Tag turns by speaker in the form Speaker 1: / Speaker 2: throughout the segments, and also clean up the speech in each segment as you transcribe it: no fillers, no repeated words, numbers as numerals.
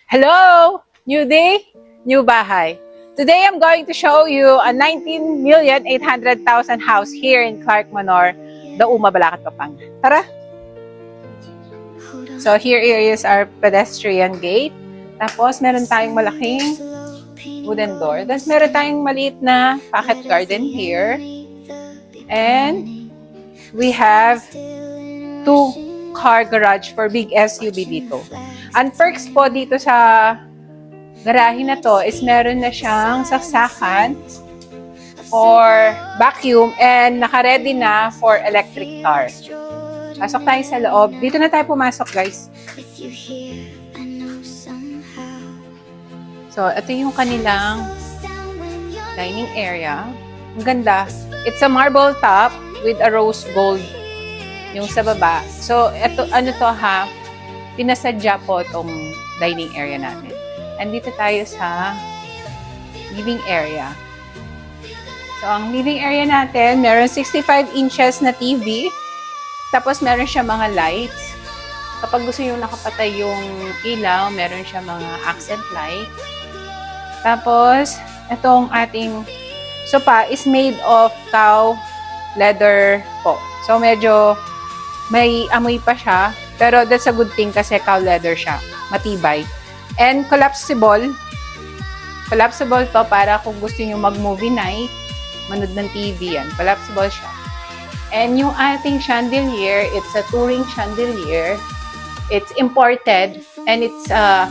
Speaker 1: Hello! New day, new bahay. Today I'm going to show you a 19,800,000 house here in Clark Manor, Dauma, Balacat, Pampanga. Tara! So here is our pedestrian gate. Tapos meron tayong malaking wooden door. Tapos meron tayong maliit na pocket garden here. And we have 2-car garage for big SUV dito. Ang perks po dito sa garahe na to is meron na siyang saksakan or vacuum and naka-ready na for electric car. Pasok tayo sa loob. Dito na tayo pumasok, guys. So, ito yung kanilang dining area. Ang ganda. It's a marble top with a rose gold yung sa baba. So, ito, ano to ha? Pinasadya po itong dining area natin. Andito tayo sa living area. So, ang living area natin, meron 65 inches na TV. Tapos, meron siya mga lights. Kapag gusto nyo nakapatay yung ilaw, meron siya mga accent light. Tapos, itong ating sofa is made of cow leather po. So, medyo may amoy pa siya. Pero that's a good thing kasi cow leather siya. Matibay. And collapsible. Collapsible to para kung gusto nyo mag-movie night, manood ng TV yan. Collapsible siya. And yung ating chandelier, it's a touring chandelier. It's imported and it's 3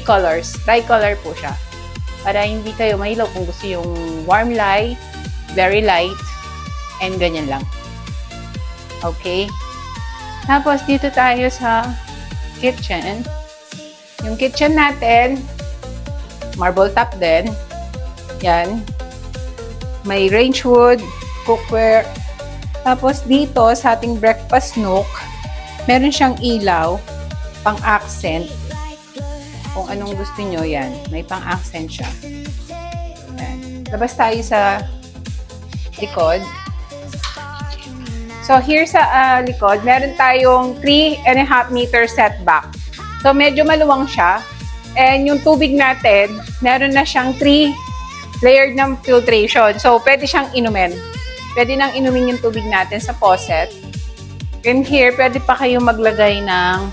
Speaker 1: colors. Tricolor po siya. Para hindi kayo mahilaw kung gusto yung warm light, very light, and ganyan lang. Okay? Tapos, dito tayo sa kitchen. Yung kitchen natin, marble top din. Yan. May range wood, cookware. Tapos, dito sa ating breakfast nook, meron siyang ilaw, pang-accent. Kung anong gusto nyo, yan. May pang-accent siya. Yan. Labas tayo sa likod. So, here sa likod, meron tayong 3.5 meter setback. So, medyo maluwang siya. And yung tubig natin, meron na siyang 3 layered ng filtration. So, pwede siyang inumin. Pwede nang inumin yung tubig natin sa faucet. And here, pwede pa kayong maglagay ng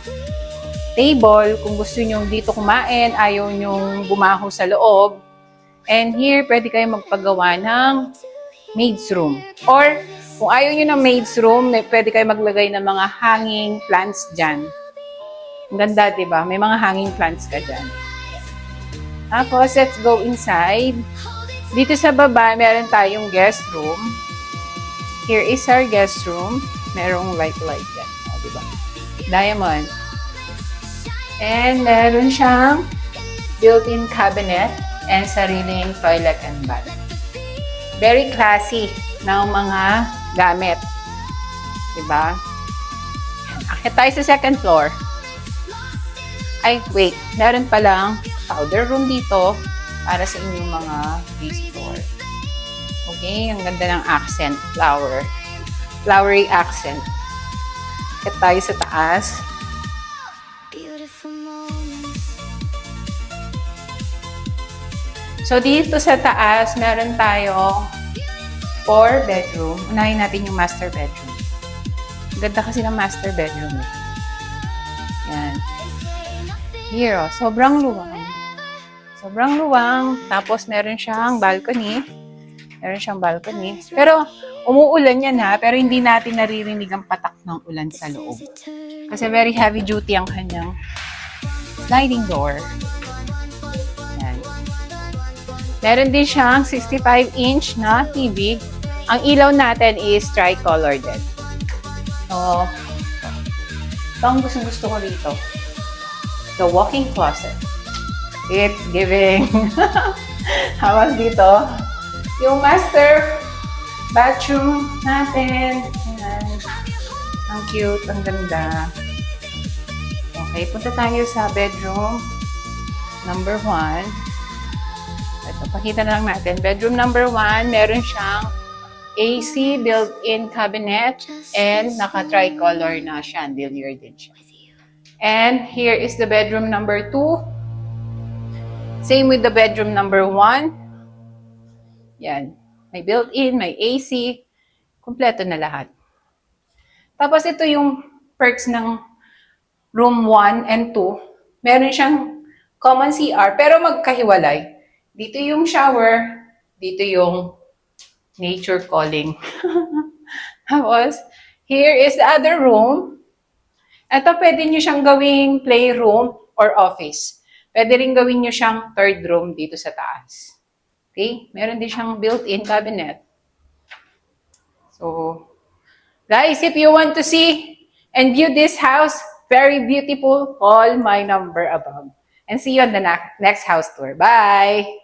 Speaker 1: table kung gusto nyo dito kumain, ayaw nyo bumaho sa loob. And here, pwede kayong magpagawa ng maid's room. Or, kung ayaw nyo ng maid's room, pwede kayo maglagay ng mga hanging plants dyan. Ang ganda, diba? May mga hanging plants ka dyan. Tapos, let's go inside. Dito sa baba, meron tayong guest room. Here is our guest room. Merong light dyan. O, diba? Diamond. And meron siyang built-in cabinet and sariling toilet and bath. Very classy ng mga gamit. Diba? Akit tayo sa second floor. Ay, wait. Meron palang powder room dito para sa inyong mga visitor. Okay? Ang ganda ng accent. Flower. Flowery accent. Akit tayo sa taas. So, dito sa taas, meron tayong 4 bedroom. Unahin natin yung master bedroom. Ganda kasi ng master bedroom. Yan. Here, oh, sobrang luwang. Sobrang luwang. Tapos, meron siyang balcony. Meron siyang balcony. Pero, umuulan yan ha. Pero, hindi natin naririnig ang patak ng ulan sa loob. Kasi very heavy duty ang kanyang sliding door. Yan. Meron din siyang 65-inch na TV. Ang ilaw natin is tricolor din. So, ito ang gusto ko rito. The walk-in closet. It's giving. Hawas dito. Yung master bathroom natin. Ayan. Ang cute, ang ganda. Okay, punta tayo sa bedroom number 1. Ito, pakita na lang natin. Bedroom number 1, meron siyang AC built-in cabinet and naka-tricolor na chandelier din siya. And here is the bedroom number 2. Same with the bedroom number 1. Yan. May built-in, may AC. Kompleto na lahat. Tapos ito yung perks ng room 1 and 2. Meron siyang common CR, pero magkahiwalay. Dito yung shower, dito yung nature calling. Tapos, here is the other room. Ito, pwede nyo siyang gawing playroom or office. Pwede rin gawin nyo siyang third room dito sa taas. Okay? Meron din siyang built-in cabinet. So, guys, if you want to see and view this house, very beautiful, call my number above. And see you on the next house tour. Bye!